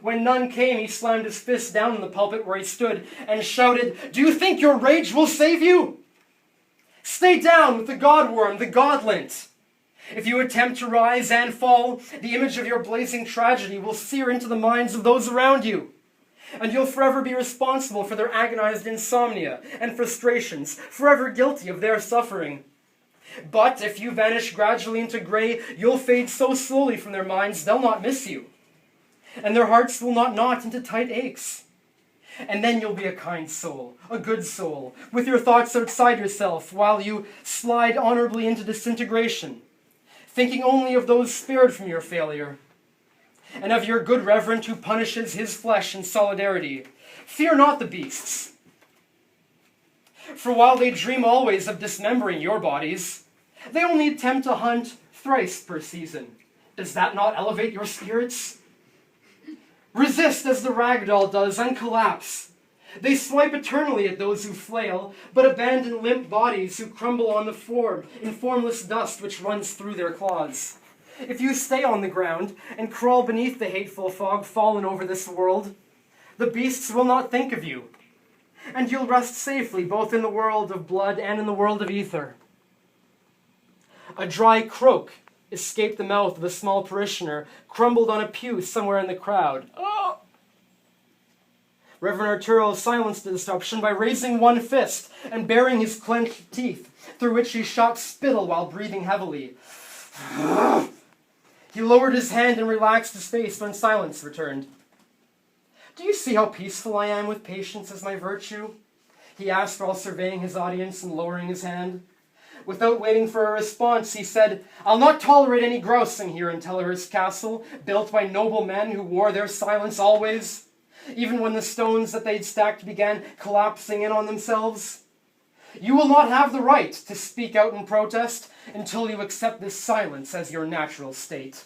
When none came, he slammed his fist down in the pulpit where he stood and shouted, "Do you think your rage will save you? Stay down with the godworm, the godlint. If you attempt to rise and fall, the image of your blazing tragedy will sear into the minds of those around you, and you'll forever be responsible for their agonized insomnia and frustrations, forever guilty of their suffering. But if you vanish gradually into grey, you'll fade so slowly from their minds they'll not miss you, and their hearts will not knot into tight aches. And then you'll be a kind soul, a good soul, with your thoughts outside yourself, while you slide honorably into disintegration, thinking only of those spared from your failure, and of your good Reverend who punishes his flesh in solidarity. Fear not the beasts, for while they dream always of dismembering your bodies, they only attempt to hunt thrice per season. Does that not elevate your spirits? Resist as the ragdoll does and collapse. They swipe eternally at those who flail, but abandon limp bodies who crumble on the floor in formless dust which runs through their claws. If you stay on the ground and crawl beneath the hateful fog fallen over this world, the beasts will not think of you, and you'll rest safely both in the world of blood and in the world of ether." A dry croak escaped the mouth of a small parishioner, crumbled on a pew somewhere in the crowd. Oh! Reverend Arturo silenced the disruption by raising one fist and baring his clenched teeth, through which he shot spittle while breathing heavily. He lowered his hand and relaxed his face when silence returned. "Do you see how peaceful I am with patience as my virtue?" he asked while surveying his audience and lowering his hand. Without waiting for a response, he said, "I'll not tolerate any grousing here in Telyhurst Castle, built by noble men who wore their silence always, even when the stones that they'd stacked began collapsing in on themselves. You will not have the right to speak out in protest until you accept this silence as your natural state."